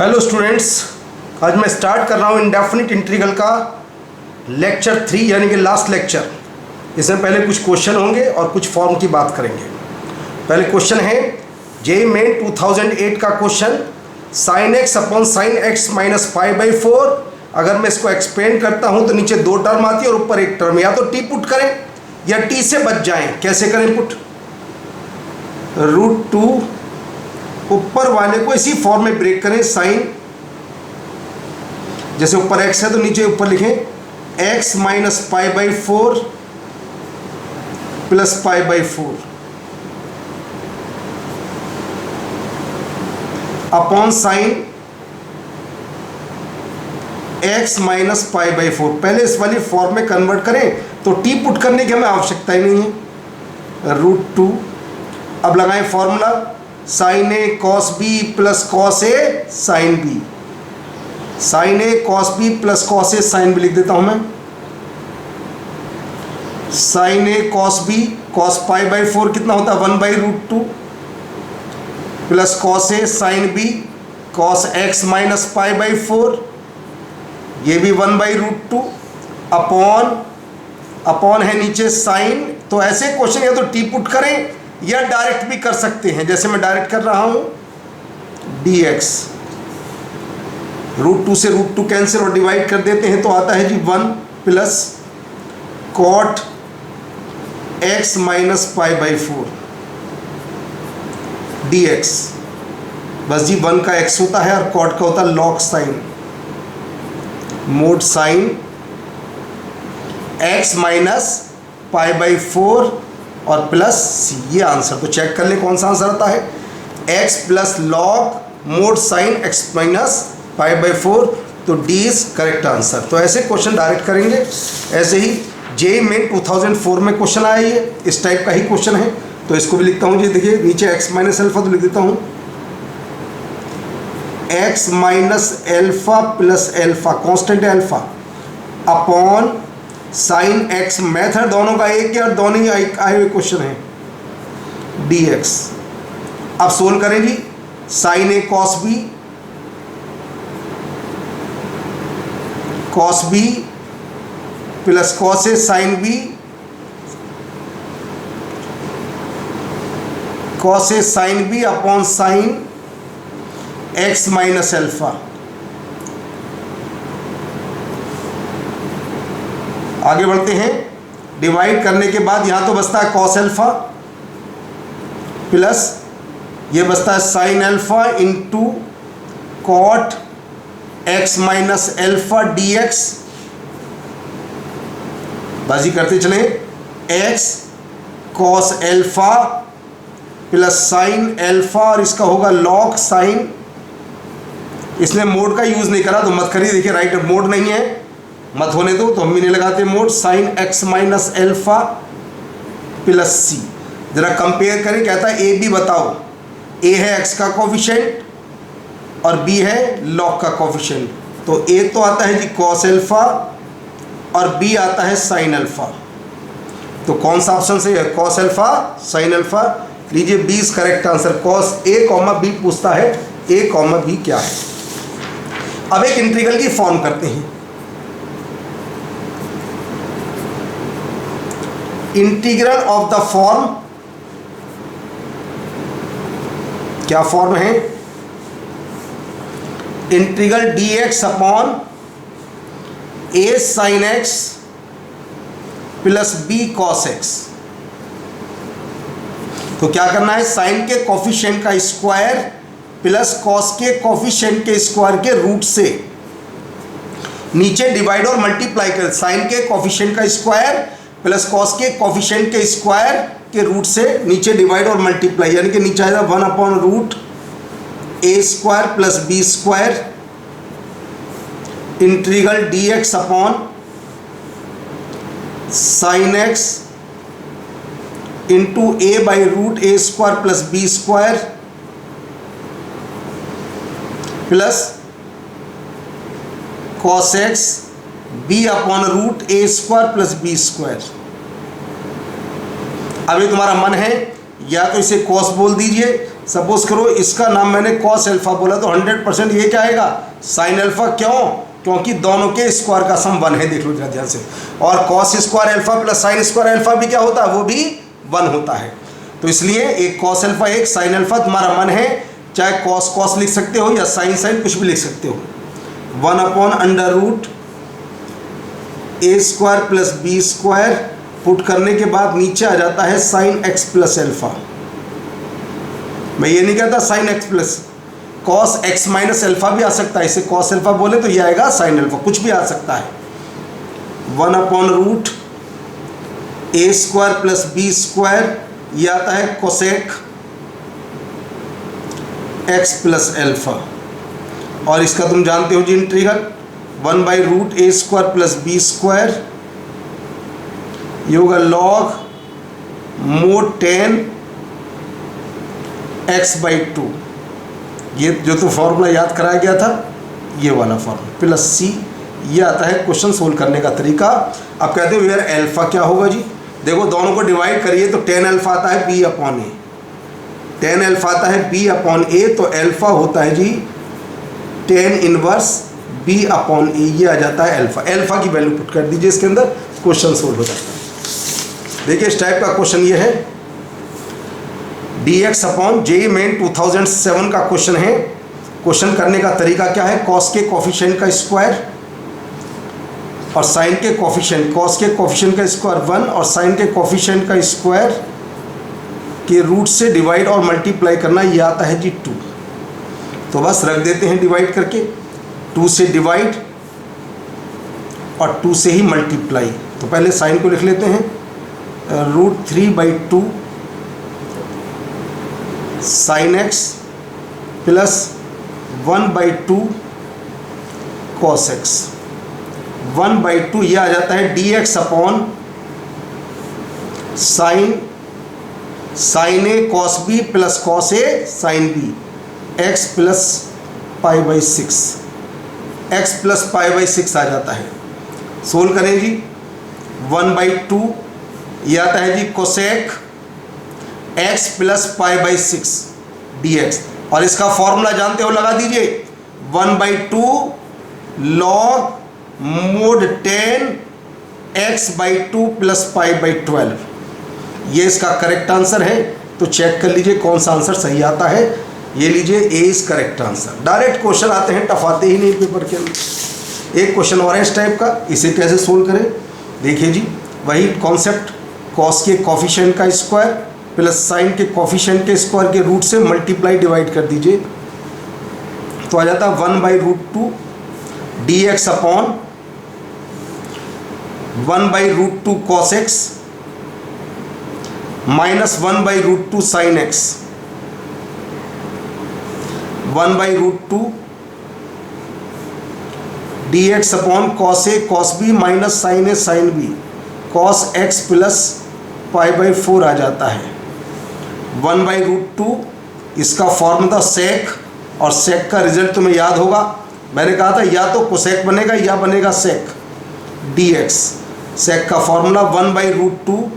Hello students, आज मैं start कर रहा हूँ इंडेफिनिट इंटीग्रल का लेक्चर 3 यानी कि लास्ट लेक्चर। इसमें पहले कुछ क्वेश्चन होंगे और कुछ फॉर्म की बात करेंगे। पहले क्वेश्चन है जेईई मेन 2008 का question, sine x upon sine x minus π/4। अगर मैं इसको एक्सपेंड करता हूँ तो नीचे दो टर्म आती है और ऊपर एक टर्म। या तो टी पुट करें या टी से बच जाएं। कैसे करें पुट? √2 ऊपर वाले को इसी फॉर्म में ब्रेक करें। साइन, जैसे ऊपर x है तो नीचे ऊपर लिखें x minus π/4 plus π/4 upon sine x minus π/4। पहले इस वाली फॉर्म में कन्वर्ट करें तो टी पुट करने की हमें आवश्यकता ही नहीं है। √2। अब लगाएं formula, sine A cos B plus cos A sine B. Sine A cos B plus cos A sine B लिख देता हूं मैं। Sine A cos B, cos π/4 कितना होता है 1/√2 plus cos A sine B cos x minus π/4, ये भी 1/√2 upon है नीचे साइन। तो ऐसे क्वेश्चन या तो टी पुट करें या डायरेक्ट भी कर सकते हैं, जैसे मैं डायरेक्ट कर रहा हूं dx। √2 से √2 कैंसिल और डिवाइड कर देते हैं तो आता है जी 1 plus cot x minus π/4 dx। बस जी 1 का x होता है और कॉट का होता है log sine, mod sine x minus π/4 और प्लस सी। ये आंसर तो चेक कर ले कौन सा आंसर आता है। x plus log mod sine x minus π/4, तो डी इज करेक्ट आंसर। तो ऐसे क्वेश्चन डायरेक्ट करेंगे। ऐसे ही जेईई मेन 2004 में क्वेश्चन आया, ये इस टाइप का ही क्वेश्चन है। तो इसको भी लिखता हूँ जी, देखिए नीचे x माइनस एल्फा तो लिख देता हूँ x minus alpha plus alpha, constant है alpha, upon sine x. Method दोनों का एक है और दोनों ही आए हुए क्वेश्चन है dx। अब सोल्व करें जी, sine A cos B plus cos A sine B, cos A sine B upon sine x minus alpha. आगे बढ़ते हैं। डिवाइड करने के बाद यहां तो बचता है कॉस एल्फा प्लस ये बचता है sine alpha into cot x minus alpha dx। बाजी करते चले, x cos alpha plus sine alpha और इसका होगा लॉग साइन। इसने मोड का यूज नहीं करा तो मत करिए, देखिए राइट मोड नहीं है, मत होने दो तो हम भी नहीं लगाते mod. Sine x minus alpha plus C. जरा कंपेयर करें, कहता है ए बी बताओ। ए है एक्स का कोफिशिएंट और बी है लॉग का कोफिशिएंट। तो ए तो आता है जी कॉस एल्फा और बी आता है साइन एल्फा। तो कौन सा ऑप्शन सही है? Cos alpha sine alpha. लीजिए B is correct answer. Cos A comma B पूछता है, ए कॉमा बी क्या है। अब एक इंटीग्रल की फॉर्म करते हैं। इंटीग्रल ऑफ द फॉर्म, क्या फॉर्म है? Integral dx upon a sin x plus b cos x। तो क्या करना है? साइन के कोफिशिएंट का स्क्वायर प्लस कॉस के कोफिशिएंट के स्क्वायर के रूट से नीचे डिवाइड और मल्टीप्लाई कर। साइन के कोफिशिएंट का स्क्वायर प्लस कॉस के कोफिशिएंट के स्क्वायर के रूट से नीचे डिवाइड और मल्टीप्लाई, यानी कि नीचे आएगा 1/√a² plus b²। Integral dx upon sine x into a/√a² plus b² plus cos x b upon √a² plus b²। अब ये तुम्हारा मन है या तो इसे कॉस बोल दीजिए, सपोज करो इसका नाम मैंने कॉस अल्फा बोला तो 100% ये क्या आएगा साइन अल्फा। क्यों? क्योंकि दोनों के स्क्वायर का सम 1 है, देख लो जरा ध्यान से। और cos square alpha plus sine square alpha भी क्या होता है, वो भी 1 होता है। तो इसलिए एक कॉस अल्फा एक साइन अल्फा तुम्हारा 1 है, चाहे कॉस कॉस लिख सकते हो या साइन साइन कुछ भी लिख सकते हो। 1/√a² plus b square put करने के बाद नीचे आ जाता है साइन x प्लस अल्फा। मैं ये नहीं कहता sine x plus, cos x minus alpha भी आ सकता है, इसे कॉस अल्फा बोले तो ये आएगा साइन अल्फा, कुछ भी आ सकता है। 1/√a² प्लस b स्क्वायर, ये आता है कोसेक x प्लस अल्फा। और इसका तुम जानते हो जी integral 1/√a² plus b square, ये होगा लॉग mod 10 x/2। ये जो तो फॉर्मूला याद कराया गया था ये वाला फॉर्मूला प्लस c, ये आता है क्वेश्चन सोल्व करने का तरीका। अब कहते हो यार अल्फा क्या होगा जी, देखो दोनों को डिवाइड करिए तो 10 अल्फा आता है b/a, 10 अल्फा आता है b/a, तो अल्फा होता है जी 10 इनवर्स b/a, ये आ जाता है अल्फा। अल्फा की वैल्यू पुट कर दीजिए इसके अंदर, क्वेश्चन सोल्व हो जाता है। देखिए इस टाइप का क्वेश्चन ये है, dx/JEE मेन 2007 का क्वेश्चन है। क्वेश्चन करने का तरीका क्या है, कॉस के कोफिशिएंट का स्क्वायर और साइन के कोफिशिएंट, कॉस के कोफिशिएंट का स्क्वायर 1 और साइन के कोफिशिएंट का स्क्वायर के रूट से डिवाइड और मल्टीप्लाई करना, ये आता है जी 2। तो बस रख देते हैं डिवाइड करके, 2 से डिवाइड और 2 से ही मल्टीप्लाई। तो पहले साइन को लिख लेते हैं, √3/2 sine x plus 1/2 cos x, 1/2 ये आ जाता है dx/ sine a cos b plus cos a sine b, x plus π/6, x plus π/6 आ जाता है। सोल्व करें जी, 1/2 ये आता है जी कोसेक x प्लस π/6 dx, और इसका फॉर्मूला जानते हो, लगा दीजिए 1/2 log mod 10 x/2 प्लस π/12, ये इसका करेक्ट आंसर है। तो चेक कर लीजिए कौन सा आंसर सही आता है। ये लीजिए A is correct answer. Direct question आते हैं, टफ आते ही नहीं पेपर के अंदर। एक क्वेश्चन और है इस टाइप का, इसे कैसे सोल्व करें, देखिए जी वही कॉन्सेप्ट, कॉस के कोफिशिएंट का स्क्वायर प्लस साइन के कोफिशिएंट के स्क्वायर के रूट से मल्टीप्लाई डिवाइड कर दीजिए, तो आ जाता है 1/√2 dx/1/√2 cos x minus 1/√2 sine x, 1/√2 dx/cos a cos b minus sine a sine b, cos x plus π/4 आ जाता है। 1/√2 इसका फॉर्मूला सेक, और सेक का रिजल्ट तुम्हें याद होगा, मैंने कहा था या तो कोसेक बनेगा या बनेगा सेक dx। सेक का फॉर्मूला 1/√2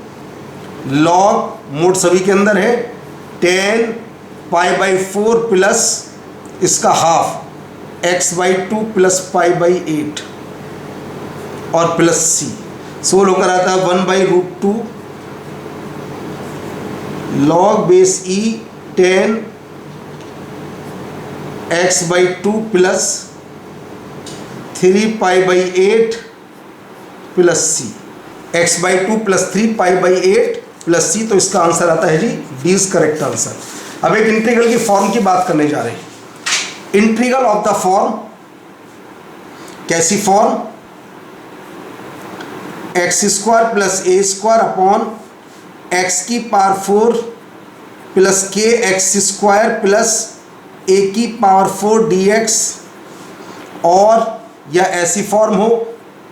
लॉग मोड सभी के अंदर है 10 π/4 प्लस इसका हाफ x/2 प्लस π/8 और प्लस c। सोल्व होकर आता है 1/√2 log base e 10 x/2 plus 3 π/8 plus c, x/2 plus 3 π/8 plus c। तो इसका आंसर आता है जी डी इज करेक्ट आंसर। अब एक इंटीग्रल की फॉर्म की बात करने जा रहे हैं। इंटीग्रल ऑफ द फॉर्म, कैसी form, x² plus a² upon x⁴ plus kx² plus a⁴ dx, और या ऐसी फॉर्म हो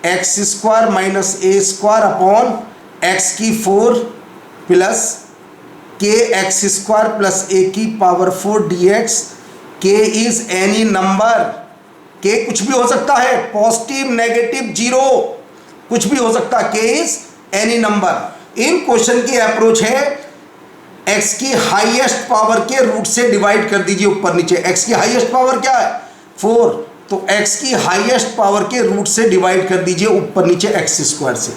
x² minus a² upon x⁴ plus kx² plus a⁴ dx। k is any number, k कुछ भी हो सकता है, पॉजिटिव नेगेटिव जीरो कुछ भी हो सकता है, k is any number. In question की अप्रोच है x की हाईएस्ट पावर के रूट से डिवाइड कर दीजिए ऊपर नीचे। x की हाईएस्ट पावर क्या है 4, तो x की हाईएस्ट पावर के रूट से डिवाइड कर दीजिए ऊपर नीचे x स्क्वायर से।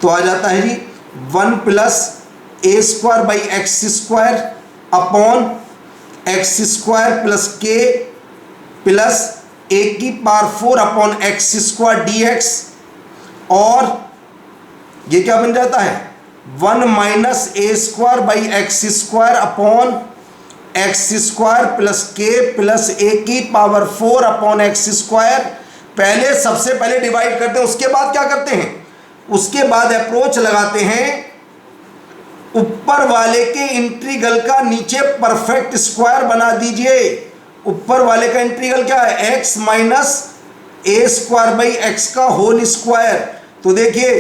तो आ जाता है जी 1 plus a square by x square upon x square plus k plus ए की power 4 upon x square d x, और ये क्या बन जाता है 1 minus a square by x square upon x square plus k plus ए की पावर 4 अपॉन एक्स स्क्वायर। पहले सबसे पहले डिवाइड करते हैं, उसके बाद क्या करते हैं, उसके बाद अप्रोच लगाते हैं ऊपर वाले के इंटीग्रल का नीचे परफेक्ट स्क्वायर बना दीजिए। ऊपर वाले का इंटीग्रल क्या है x minus a square by x का होल स्क्वायर। तो देखिए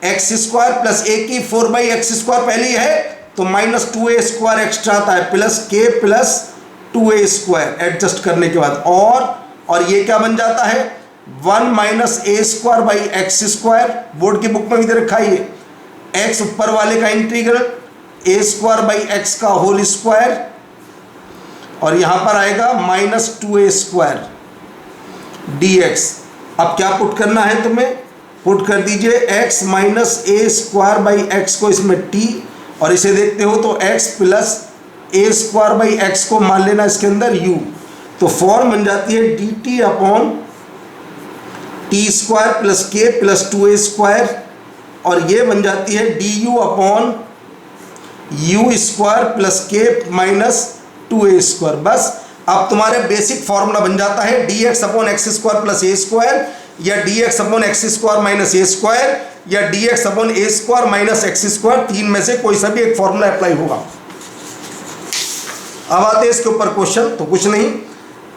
एक्स स्क्वायर प्लस ए की 4 बाई एक्स स्क्वायर पहली है, तो माइनस 2a स्क्वायर एक्स्ट्रा आता है plus k plus 2a square adjust करने के बाद, और ये क्या बन जाता है 1 minus a square by x square. Board की बुक में भी दे रखा है ये x ऊपर वाले का integral A square by x का होल स्क्वायर, और यहां पर आएगा minus 2a square d x. अब क्या पुट करना है तुम्हें, पुट कर दीजिए x minus a square by x को इसमें t, और इसे देखते हो तो x plus a square by x को मान लेना इसके अंदर u। तो फॉर्म बन जाती है d t upon t square plus k plus 2a square, और ये बन जाती है d u upon u square plus k minus 2a square. बस अब तुम्हारे बेसिक फॉर्मूला बन जाता है d x upon x square plus a square, या d x upon x square minus a square, या d x upon a square minus x square. तीन में से कोई सा भी एक फॉर्मूला अप्लाई होगा। अब आते हैं इसके ऊपर क्वेश्चन। तो कुछ नहीं,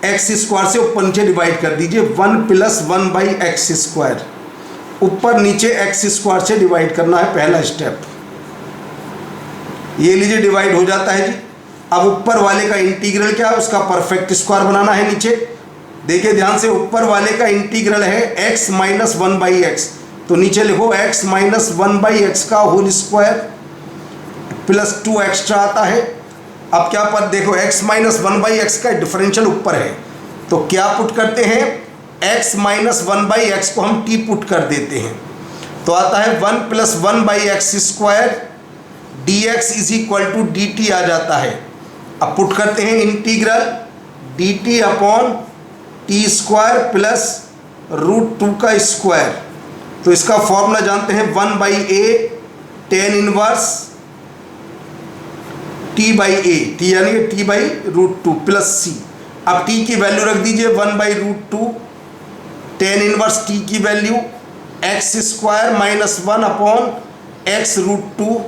एक्स स्क्वायर से ऊपर नीचे डिवाइड कर दीजिए 1 प्लस 1 बाई एक्स स्क्वायर। ऊपर नीचे एक्स स्क्वायर से डिवाइड करना है पहला स्टेप। ये लीजिए डिवाइड हो जाता है जी। अब ऊपर वाले का इंटीग्रल क्या है, उसका परफेक्ट स्क्वायर बनाना है नीचे। देखिए ध्यान से, ऊपर वाले का इंटीग्रल है x माइनस 1 बाई एक्स, तो नीचे लिखो x माइनस 1 बाई एक्स का होल स्क्वायर प्लस 2 एक्स्ट्रा आता है। अब क्या पर देखो x माइनस 1 बाई एक्स का डिफरेंशियल ऊपर है, तो क्या पुट करते हैं x माइनस 1 बाई एक्स को हम t पुट कर देते हैं, तो आता है 1 plus 1 by x square d x is equal to d t आ जाता है। अब पुट करते हैं integral d t upon t square plus root 2 का स्क्वायर। तो इसका फॉर्मूला जानते हैं 1 by a tan inverse t by a, t यानी कि t by root 2 plus c. अब टी की वैल्यू रख दीजिए 1 by root 2, tan inverse t की value x square minus 1 upon x root 2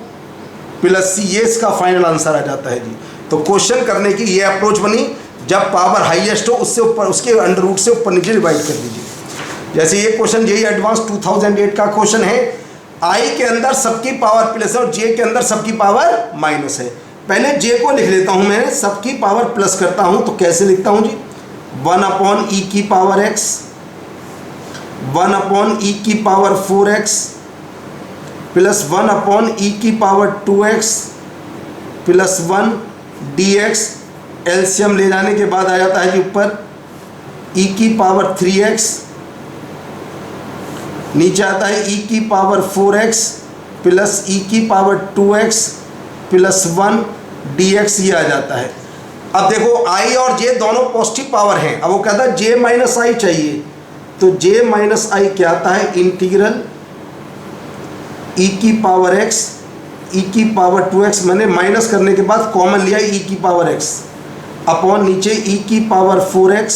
plus c. ये इसका फाइनल आंसर आ जाता है जी। तो क्वेश्चन करने की ये अप्रोच बनी, जब पावर हाईएस्ट हो उससे ऊपर उसके अंडर रूट से ऊपर नीचे डिवाइड कर दीजिए। जैसे ये क्वेश्चन जेईई एडवांस 2008 का क्वेश्चन है, आई के अंदर सबकी पावर प्लस है और जे के अंदर सबकी पावर माइनस है। पहले जे को लिख लेता हूँ मैं, सबकी पावर प्लस करता हूँ, तो कैसे लिखता हूँ जी 1 अपॉन ई की पावर एक्स, 1 अपॉन ई की power 4x plus 1 upon e की power 2x plus 1 dx। LCM ले जाने के बाद आ जाता है जी ऊपर e की पावर 3x, नीचे आता है e की पावर 4x प्लस e की पावर 2x प्लस 1 dx, ये आ जाता है। अब देखो i और j दोनों पॉजिटिव पावर हैं। अब वो कहता है j माइनस आई चाहिए, तो j माइनस आई क्या आता है इंटीग्रल e की पावर x e की पावर 2x, मैंने माइनस करने के बाद कॉमन लिया e की पावर x अपॉन नीचे e की पावर 4x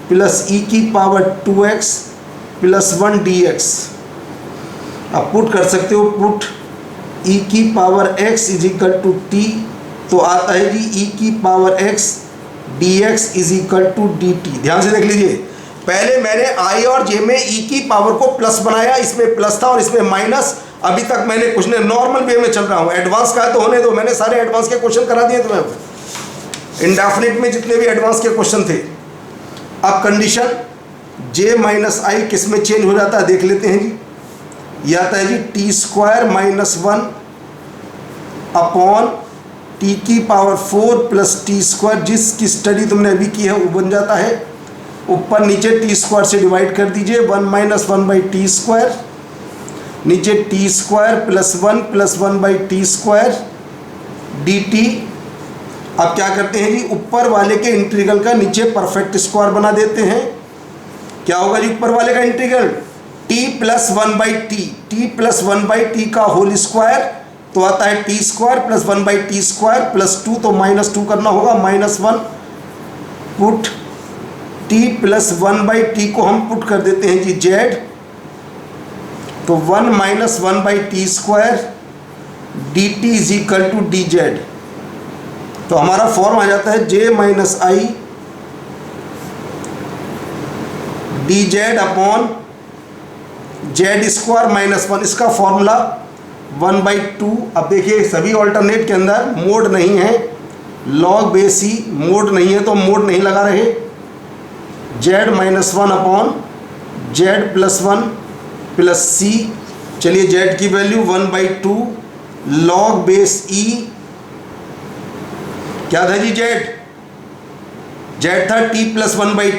प्लस e की पावर 2x प्लस 1 dx। अब पुट कर सकते हो, पुट e की power x is equal to t, तो आता है जी e की power x dx is equal to dt। ध्यान से देख लीजिए, पहले मैंने i और j में e की पावर को प्लस बनाया, इसमें प्लस था और इसमें माइनस। अभी तक मैंने कुछ नहीं, नॉर्मल वे में चल रहा हूँ। एडवांस का है तो होने दो, मैंने सारे एडवांस के क्वेश्चन करा दिए तुम्हें, इंडेफिनिट में जितने भी एडवांस के क्वेश्चन थे। अब कंडीशन j माइनस आई किस में चेंज हो जाता है देख लेते हैं जी। यह आता है G T square minus 1 upon t की पावर 4 प्लस टी स्क्वायर, जिसकी स्टडी तुमने अभी की है वो बन जाता है, ऊपर नीचे टी स्क्वायर से डिवाइड कर दीजिए, 1 माइनस 1 बाई टी स्क्वायर, नीचे T square plus 1 by t square d t. अब क्या करते हैं जी, ऊपर वाले के इंटीग्रल का नीचे परफेक्ट स्क्वायर बना देते हैं। क्या होगा जी ऊपर वाले का integral, T plus 1 by t plus 1 by T का होल स्क्वायर, तो आता है T square plus 1 by t square plus 2, तो -2 करना होगा, -1 put T plus 1 by T को हम पुट कर देते हैं जी जेड, तो 1 minus 1 by t square d t is equal to d z. तो हमारा फॉर्म आ जाता है j minus i d z upon z square -1, इसका फॉर्मूला 1/2। अब देखिए सभी ऑल्टरनेट के अंदर मोड नहीं है, लॉग बेस ही मोड नहीं है, तो मोड नहीं लगा रहे, z -1 upon z plus 1 plus c. चलिए जेड की वैल्यू 1/2 लॉग बेस ई, क्या था जी जेड था t plus 1 by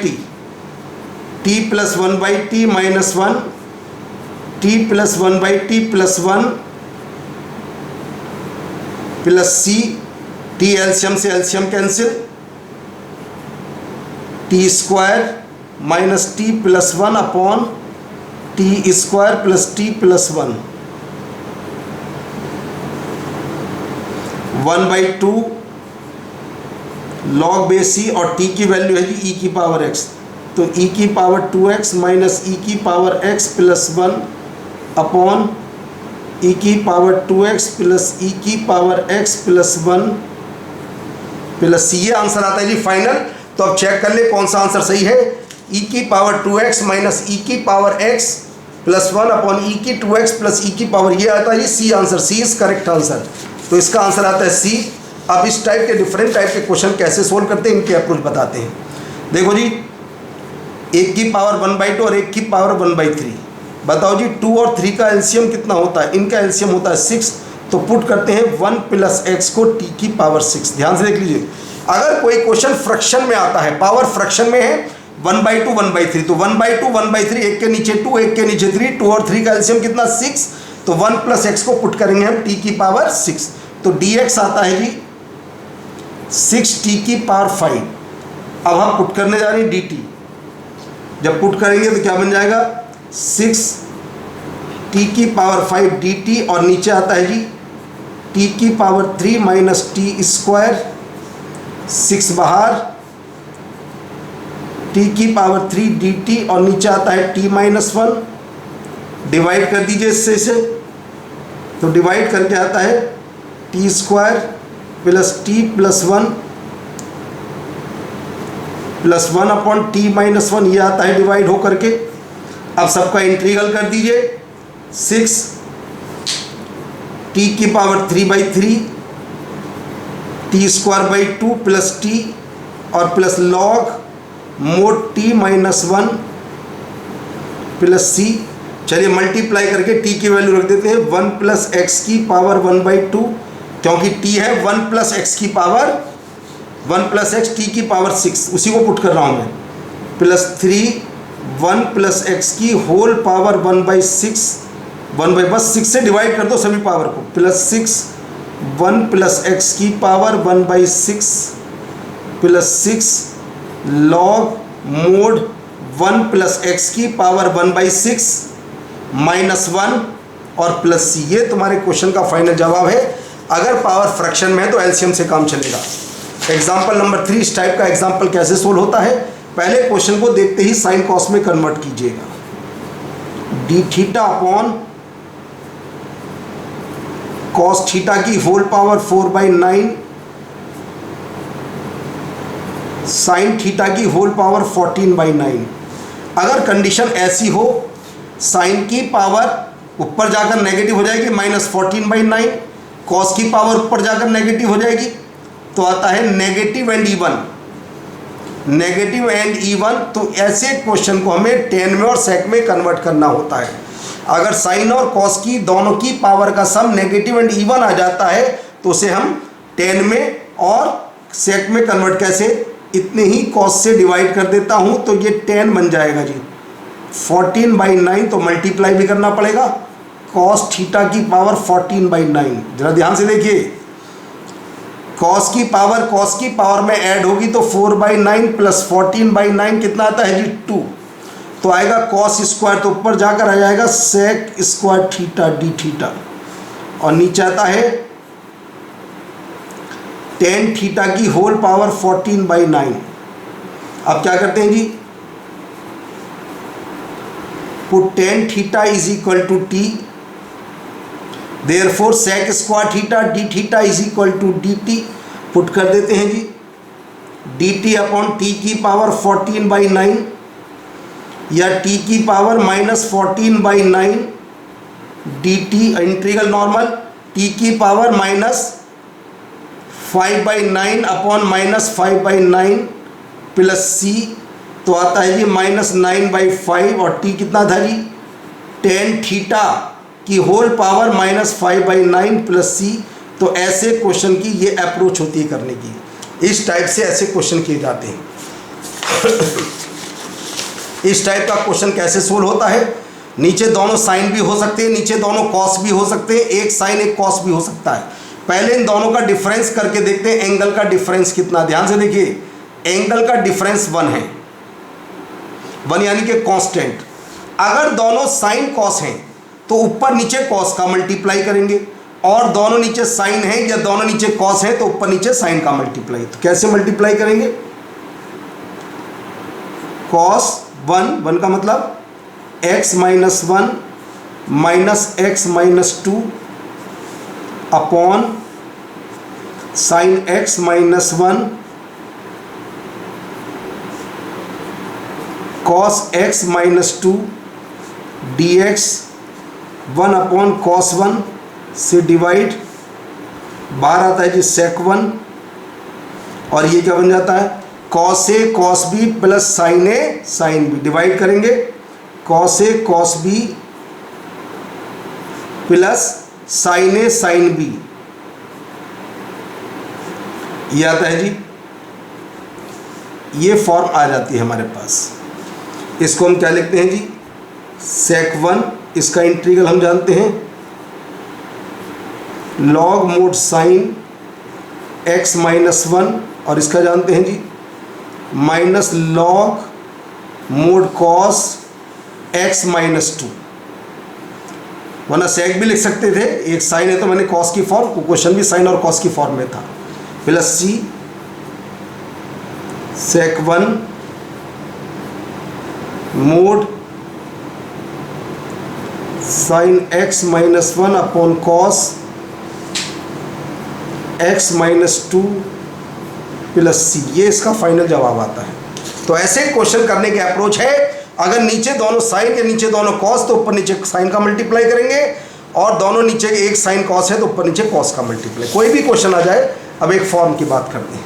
t plus 1 by t -1 t plus 1 by t plus 1 plus c, t LCM से LCM cancel, t square minus t plus 1 upon t square plus t plus 1, 1/2 log base c, और t की value है जी ई की power x, तो ई की power 2x minus e की power x plus 1 upon e की power 2x plus e की power x plus 1 plus c. ये आंसर आता है जी फाइनल। तो अब चेक कर ले कौन सा आंसर सही है, ई की पावर 2x माइनस ई की power x plus 1 upon e की 2x प्लस ई की पावर, ये आता है जी C answer, C is correct answer. तो इसका आंसर आता है सी। अब इस टाइप के डिफरेंट टाइप के क्वेश्चन कैसे सोल्व करते हैं, इनके अप्रोच बताते हैं। देखो जी, 1 की पावर 1/2 और 1 की पावर 1/3, बताओ जी 2 और 3 का एलसीएम कितना होता है, इनका एलसीएम होता है 6, तो पुट करते हैं 1 प्लस एक्स को टी की पावर 6। ध्यान से देख लीजिए, अगर कोई क्वेश्चन फ्रैक्शन में आता है, पावर फ्रैक्शन में है 1/2 1/3, तो 1/2 1/3, एक के नीचे 2 एक के नीचे 3, 2 और 3 का एलसीएम कितना 6, तो 1 प्लस एक्स को पुट करेंगे हम टी की पावर 6, तो dx आता है जी 6 टी की पावर 5। अब हम पुट करने जा रहे हैं dt, जब पुट करेंगे तो क्या बन जाएगा 6 टी की पावर 5 dt, और नीचे आता है जी टी की पावर 3 माइनस टी स्क्वायर, 6 बाहर, टी की पावर 3 dt, और नीचे आता है t -1, डिवाइड कर दीजिए इससे, तो डिवाइड करके आता है T square plus t plus 1 upon T -1, ये आता है डिवाइड हो करके। अब सबका इंटीग्रल कर दीजिए, 6 टी की power 3/3 t square by 2 plus t, और plus log mod t -1 plus c. चलिए मल्टीप्लाई करके टी की वैल्यू रख देते हैं 1 प्लस एक्स की पावर 1/2, क्योंकि टी है 1 प्लस एक्स की पावर 1 प्लस एक्स टी की पावर 6, उसी को पुट कर रहा हूँ मैं, प्लस 3 1 प्लस एक्स की होल पावर 1/6, बस 6 से डिवाइड कर दो सभी पावर को, प्लस 6 1 प्लस एक्स की power 1/6 plus 6 log mode 1 plus x की पावर 1/6 -1 और प्लस सी। ये तुम्हारे क्वेश्चन का फाइनल जवाब है। अगर पावर फ्रैक्शन में है तो एलसीएम से काम चलेगा। एग्जाम्पल नंबर 3, इस टाइप का एग्जाम्पल कैसे सोल्व होता है, पहले क्वेश्चन को देखते ही साइन कॉस में कन्वर्ट कीजिएगा। D theta upon cos theta की होल पावर 4/9 साइन थीटा की होल पावर 14/9। अगर कंडीशन ऐसी हो, साइन की पावर ऊपर जाकर नेगेटिव हो जाएगी -14/9, कॉस की पावर ऊपर जाकर नेगेटिव हो जाएगी, तो आता है negative and even, negative and even. तो ऐसे क्वेश्चन को हमें टेन में और सेक में कन्वर्ट करना होता है। अगर साइन और कॉस की दोनों की पावर का सम नेगेटिव एंड इवन आ जाता है तो उसे हम 10 में और सेक में कन्वर्ट कैसे, इतने ही कॉस से डिवाइड कर देता हूँ तो ये 10 बन जाएगा जी। 14/9 तो मल्टीप्लाई भी करना पड़ेगा, कॉस थीटा की पावर 14/9। जरा ध्यान से देखिए, कॉस की पावर में ऐड होगी तो 4/9 प्लस 14/9 कितना आता है जी 2, तो आएगा कॉस स्क्वायर, तो ऊपर जाकर आ जाएगा sec square theta d theta, और नीचे आता है टेन थीटा की होल पावर 14/9। अब क्या करते हैं जी, put tan theta is equal to t, therefore sec square theta d theta is equal to d t, put कर देते हैं जी, डी टी अपॉन टी की पावर 14/9 या टी की power -14/9 d t, integral normal t की power -5/9 upon -5/9 plus सी, तो आता है जी -9/5, और टी कितना था जी 10 थीटा की होल पावर -5/9 प्लस सी। तो ऐसे क्वेश्चन की ये अप्रोच होती है करने की, इस टाइप से ऐसे क्वेश्चन किए जाते हैं। इस टाइप का क्वेश्चन कैसे सोल्व होता है, नीचे दोनों साइन भी हो सकते हैं, नीचे दोनों कॉस भी हो सकते हैं, एक साइन एक कॉस भी हो सकता है। पहले इन दोनों का डिफरेंस करके देखते हैं, एंगल का डिफरेंस कितना, ध्यान से देखिए, एंगल का डिफरेंस 1 है, 1 यानी कि कांस्टेंट। अगर दोनों साइन कॉस हैं तो ऊपर नीचे कॉस का मल्टीप्लाई करेंगे, और दोनों नीचे साइन है या दोनों नीचे कॉस है तो ऊपर नीचे साइन का मल्टीप्लाई। तो कैसे मल्टीप्लाई करेंगे, कॉस 1 का मतलब x - 1 minus x - 2 upon sine x - 1 cos x - 2 dx 1 upon cos 1 से डिवाइड, बाहर आता है जी sec 1, और ये क्या बन जाता है cos a cos b plus sin a sin b, divide करेंगे cos a cos b plus sin a sin b, ये आता है जी, ये फॉर्म आ जाती है हमारे पास। इसको हम क्या लिखते हैं जी sec 1, इसका इंटीग्रल हम जानते हैं log mod sin x - 1, और इसका जानते हैं जी minus log mod cos x - 2, वरना sec भी लिख सकते थे, एक साइन है तो मैंने cos की फॉर्म, क्वेश्चन भी साइन और cos की फॉर्म में था, plus c sec 1 mod sin x - 1 upon cos x - 2 plus c, ये इसका फाइनल जवाब आता है। तो ऐसे क्वेश्चन करने के अप्रोच है, अगर नीचे दोनों साइन या नीचे दोनों कॉस तो ऊपर नीचे साइन का मल्टीप्लाई करेंगे, और दोनों नीचे एक साइन कॉस है तो ऊपर नीचे कॉस का मल्टीप्लाई, कोई भी क्वेश्चन आ जाए। अब एक फॉर्म की बात करते हैं,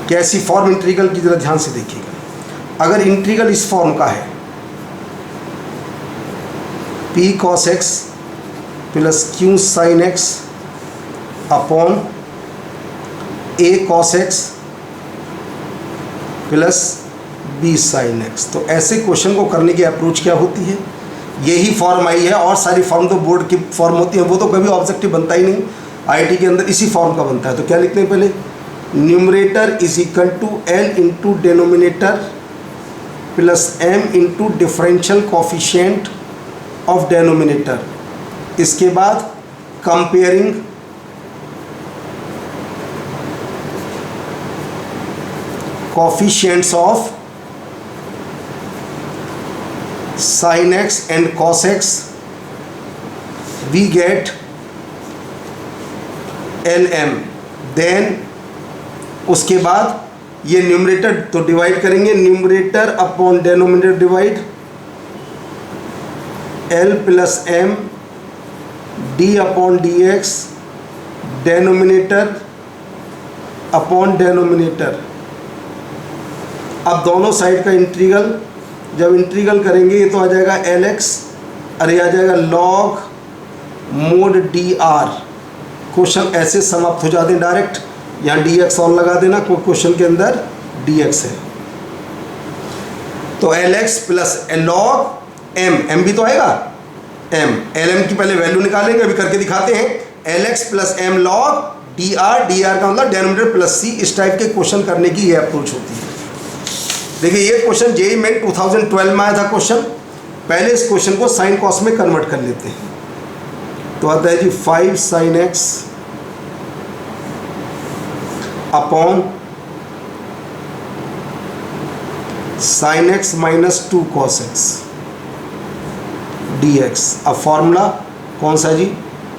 कैसी फॉर्म इंटीग्रल की, जरा ध्यान से देखिएगा। अगर इंटीग्रल इस फॉर्म का है p cos x plus q sin x upon a cos x plus b sin x, तो ऐसे क्वेश्चन को करने की अप्रोच क्या होती है, यही फॉर्म आई है। और सारी फॉर्म तो बोर्ड की फॉर्म होती है, वो तो कभी ऑब्जेक्टिव बनता ही नहीं, आईटी के अंदर इसी फॉर्म का बनता है। तो क्या लिखते हैं पहले, numerator is equal to l into denominator plus m into differential coefficient of denominator, इसके बाद comparing coefficients of sin x and cos x, we get lm, then उसके बाद ये न्यूमरेटर तो डिवाइड करेंगे, numerator upon denominator divide l plus m d upon d x, denominator upon denominator. अब दोनों side का इंटीग्रल जब इंटीग्रल करेंगे ये तो आ जाएगा एल एक्स, अरे आ जाएगा log mode D R. Question ऐसे समाप्त हो जाते हैं डायरेक्ट, यहाँ डी एक्स और लगा देना, कोई क्वेश्चन के अंदर डी एक्स है। तो l x plus log m, m भी तो आएगा एम, एल एम की पहले वैल्यू निकालेंगे, अभी करके दिखाते हैं। L x plus m log d r, d r का मतलब डेनोमिनेटर प्लस सी। इस टाइप के क्वेश्चन करने की ये अप्रोच होती है। देखिए ये क्वेश्चन जेईई में 2012 में आया था क्वेश्चन। पहले इस क्वेश्चन को साइन कॉस में कन्वर्ट कर लेते हैं। तो आता है जी 5 sine x upon sine x minus 2 cos x d x. अब फॉर्मूला कौन सा जी,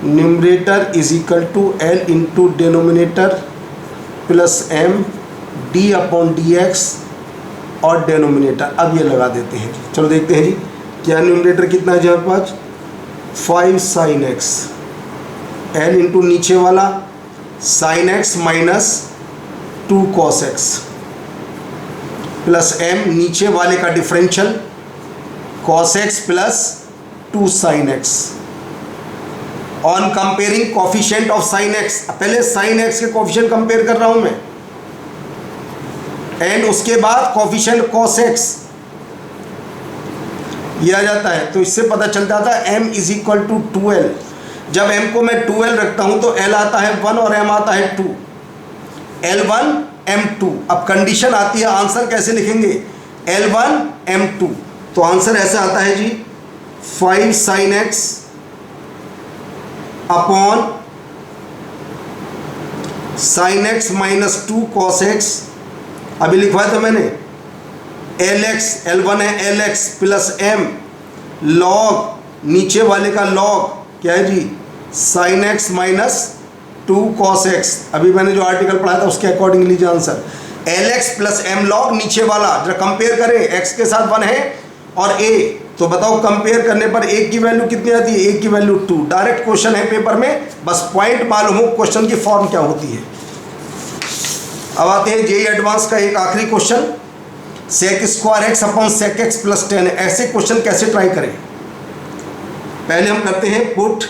numerator is equal to l into denominator plus m d upon d x और डेनोमिनेटर। अब ये लगा देते हैं। चलो देखते हैं जी क्या न्यूमरेटर कितना है जी हमारे पास, 5 साइन एक्स, एल इंटू नीचे वाला sine x minus 2 cos x plus m नीचे वाले का differential cos x plus 2 sine x on comparing coefficient of sine x. पहले साइन एक्स के कोफिशिएंट कंपेयर कर रहा हूं मैं, एंड उसके बाद कोफिशिएंट कॉस एक्स ये आ जाता है। तो इससे पता चल जाता है m is equal to 2l। जब m को मैं 2l रखता हूं तो l आता है 1 और m आता है 2, L1 M2। अब कंडीशन आती है आंसर कैसे लिखेंगे, L1 M2। तो आंसर ऐसा आता है जी 5 sine x upon sine x minus 2 cos x. अभी लिखवाया था मैंने एल एक्स, L1 है l x plus m log नीचे वाले का लॉग क्या है जी sine x minus 2 cos x. अभी मैंने जो आर्टिकल पढ़ाया था उसके अकॉर्डिंग लीजिए answer, l x plus m log नीचे वाला। जरा कंपेयर करें, एक्स के साथ 1 है और ए, तो बताओ कंपेयर करने पर ए की वैल्यू कितनी आती है, ए की वैल्यू 2। डायरेक्ट क्वेश्चन है पेपर में, बस पॉइंट मालूम हो क्वेश्चन की फॉर्म क्या होती है। अब आते हैं जेईई एडवांस का एक आखिरी question, sec square x upon sec x plus 10। ऐसे क्वेश्चन कैसे ट्राई करें, पहले हम करते हैं put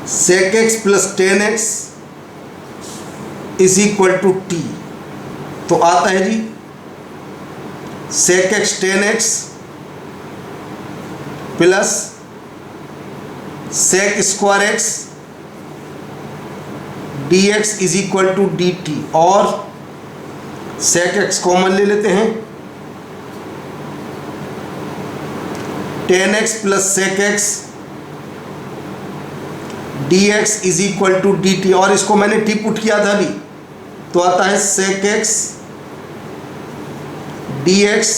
sec x plus 10x is equal to t. तो आता है जी sec x 10x plus sec square x d x is equal to d t, और सेक एक्स कॉमन ले लेते हैं, 10x plus sec x d x is equal to d t, और इसको मैंने टी पुट किया था अभी। तो आता है sec x d x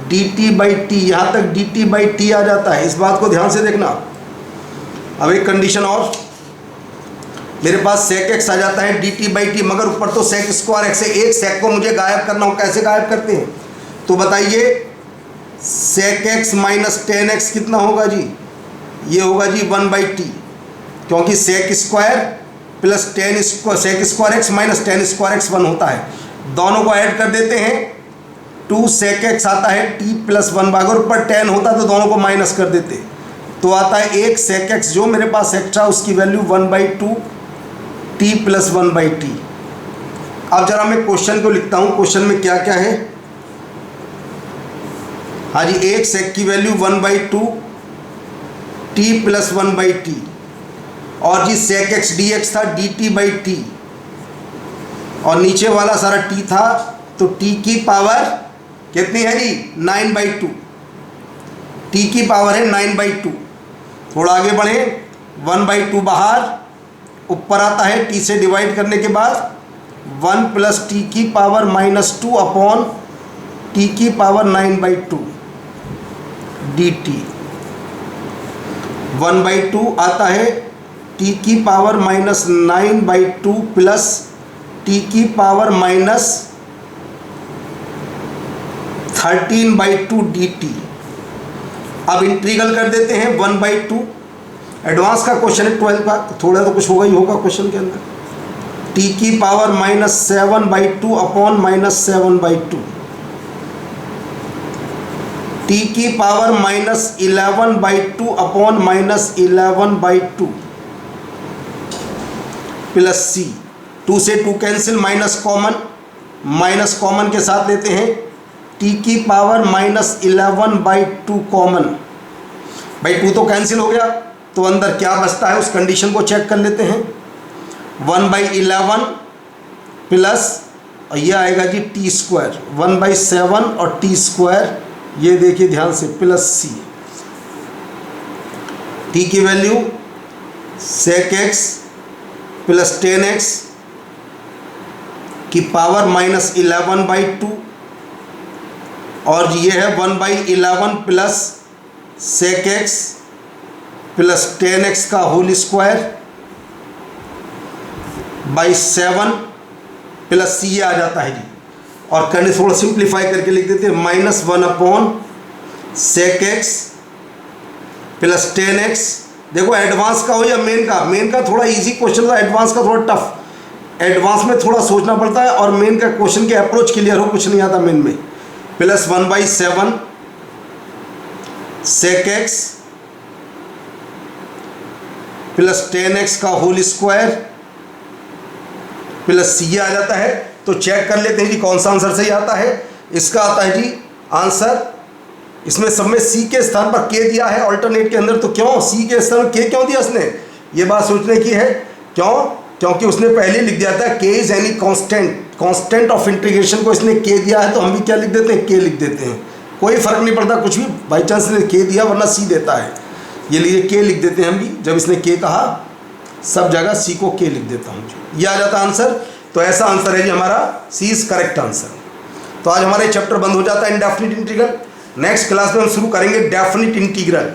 d t by t, यहाँ तक डी टी बाई टी आ जाता है, इस बात को ध्यान से देखना। अब एक कंडीशन और, मेरे पास सेक एक्स आ जाता है डी टी बाई टी, मगर ऊपर तो सेक स्क्वायर एक्स है। एक सेक को मुझे गायब करना हो, कैसे गायब करते हैं, तो बताइए सेक एक्स माइनस 10x कितना होगा जी, ये होगा जी 1 बाई टी, क्योंकि sec square plus 10 square, sec square x minus 10 square x 1 होता है। दोनों को ऐड कर देते हैं, 2 सेक एक्स आता है टी प्लस 1, अगर ऊपर 10 होता तो दोनों को माइनस कर देते, तो आता है एक सेक एक्स जो मेरे पास एक्स्ट्रा, उसकी value 1 by 2 T plus 1 by T. अब जरा मैं क्वेश्चन को लिखता हूँ, क्वेश्चन में क्या क्या है। हाँ जी, एक सेक की value 1 by 2 T plus 1 by T, और जी सेक एक्स डी एक्स था डी टी बाई टी, और नीचे वाला सारा टी था, तो टी की पावर कितनी है जी 9 बाई 2, टी की पावर है 9 बाई 2। थोड़ा आगे बढ़े, 1 बाई 2 बाहर, ऊपर आता है टी से डिवाइड करने के बाद 1 प्लस टी की पावर माइनस 2 अपॉन टी की power 9 by 2 d t. 1 by 2 आता है टी की power minus 9 by 2 plus t की power minus 13 by 2 d t. अब इंटीग्रल कर देते हैं 1 बाई 2, एडवांस का क्वेश्चन है 12 का, थोड़ा तो कुछ होगा ही होगा क्वेश्चन के अंदर। टी की power minus 7 by 2 upon minus 7 by 2, T की पावर -11/2 अपॉन -11/2 प्लस सी। 2 से 2 कैंसिल, माइनस कॉमन के साथ लेते हैं, टी की पावर -11/2 कॉमन। भाई 2 तो कैंसिल हो गया, तो अंदर क्या बचता है उस कंडीशन को चेक कर लेते हैं। 1/11 प्लस, और यह आएगा जी टी स्क्वायर, 1/7 और टी स्क्वायर, ये देखिए ध्यान से, प्लस सी। टी की value sec x plus 10x की पावर -11/2, और ये है 1/11 plus sec x plus 10x का whole square by 7 plus c, ये आ जाता है जी। और करने थोड़ा सिंप्लीफाई करके लिख देते हैं, -1/sec x प्लस 10x। देखो एडवांस का हो या मेन का थोड़ा इजी क्वेश्चन था, एडवांस का थोड़ा टफ। एडवांस में थोड़ा सोचना पड़ता है, और मेन का क्वेश्चन के अप्रोच क्लियर हो, कुछ नहीं आता मेन में। Plus 1/7 sec x plus 10x का होल स्क्वायर प्लस सी आ जाता है। तो चेक कर लेते हैं जी कौन सा आंसर सही आता है। इसका आता है जी आंसर, इसमें सब में सी के स्थान पर के दिया है ऑल्टरनेट के अंदर, तो क्यों सी के स्थान पर के क्यों दिया उसने, ये बात सोचने की है। क्योंकि उसने पहले लिख दिया था के is any constant of integration को इसने के दिया है, तो हम भी क्या लिख देते हैं, के लिख देते हैं। कोई फर्क नहीं पड़ता कुछ भी, बाई चांस ने के दिया वरना सी देता है, ये लिए के लिख देते हैं हम भी। जब इसने के कहा सब जगह सी को के लिख देता हूँ, ये आ जाता आंसर। तो ऐसा आंसर है जी हमारा, सी इज करेक्ट आंसर। तो आज हमारे चैप्टर बंद हो जाता है इनडेफिनिट इंटीग्रल। नेक्स्ट क्लास में हम शुरू करेंगे डेफिनिट इंटीग्रल।